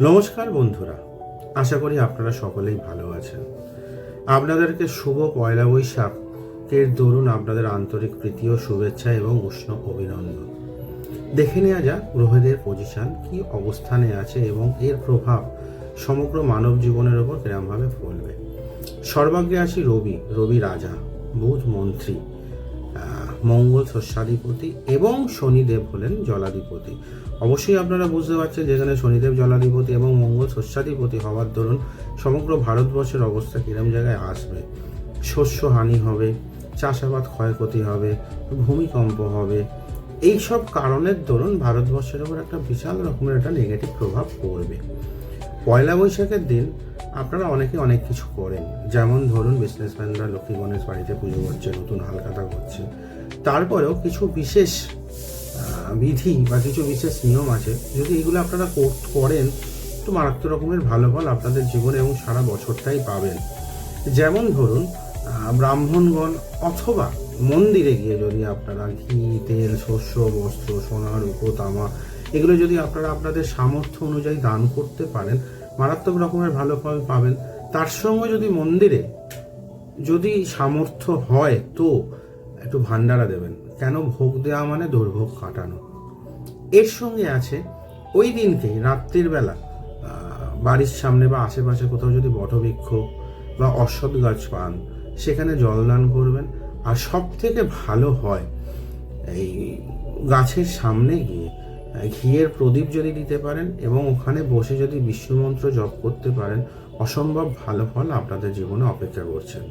নমস্কার বন্ধুরা, আশা করি আপনারা সকলেই ভালো আছেন। আপনাদেরকে শুভ পয়লা বৈশাখের দরুন আপনাদের আন্তরিক প্রীতি ও শুভেচ্ছা এবং উষ্ণ অভিনন্দন। দেখে নেওয়া যাক গ্রহদের পজিশন কি অবস্থানে আছে এবং এর প্রভাব সমগ্র মানব জীবনের ওপর কিরমভাবে ফলবে। সর্বাগ্রে আসি রবি রাজা, বুধ মন্ত্রী, মঙ্গল শস্যাধিপতি এবং শনিদেব হলেন জলাধিপতি। অবশ্যই আপনারা বুঝতে পারছেন যেখানে শনিদেব জলাধিপতি এবং মঙ্গল শস্যাধিপতি হওয়ার দরুন সমগ্র ভারতবর্ষের অবস্থা কিরম জায়গায় আসবে। শস্য হানি হবে, চাষাবাদ ক্ষয়ক্ষতি হবে, ভূমিকম্প হবে। এই সব কারণের দরুন ভারতবর্ষের উপর একটা বিশাল রকমের একটা নেগেটিভ প্রভাব পড়বে। পয়লা বৈশাখের দিন আপনারা অনেকে অনেক কিছু করেন, যেমন ধরুন বিজনেসম্যানরা লক্ষ্মী গণেশ বাড়িতে পুজো করছে, নতুন হালখাতা করছে। তারপরেও কিছু বিশেষ বিধি বা কিছু বিশেষ নিয়ম আছে, যদি এগুলো আপনারা করেন তো মারাত্মক রকমের ভালো ফল আপনাদের জীবনে এবং সারা বছরটাই পাবেন। যেমন ধরুন ব্রাহ্মণগণ অথবা মন্দিরে গিয়ে যদি আপনারা ঘি, তেল, শস্য, বস্ত্র, সোনা, রূপো, তামা এগুলো যদি আপনারা আপনাদের সামর্থ্য অনুযায়ী দান করতে পারেন, মারাত্মক রকমের ভালো ফল পাবেন। তার সঙ্গে যদি মন্দিরে যদি সামর্থ্য হয় তো একটু ভান্ডারা দেবেন। কেন? ভোগ দেওয়া মানে দুর্ভোগ কাটানো। এর সঙ্গে আছে ওই দিনকে রাত্রির বেলা বাড়ির সামনে বা আশেপাশে কোথাও যদি বটবৃক্ষ বা অশ্বত্থ গাছ পান, সেখানে জলদান করবেন। আর সব থেকে ভালো হয় এই গাছের সামনে গিয়ে ঘিয়ের প্রদীপ যদি দিতে পারেন এবং ওখানে বসে যদি বিষ্ণু মন্ত্র জপ করতে পারেন, অসম্ভব ভালো ফল আপনাদের জীবনে অপেক্ষা করছেন।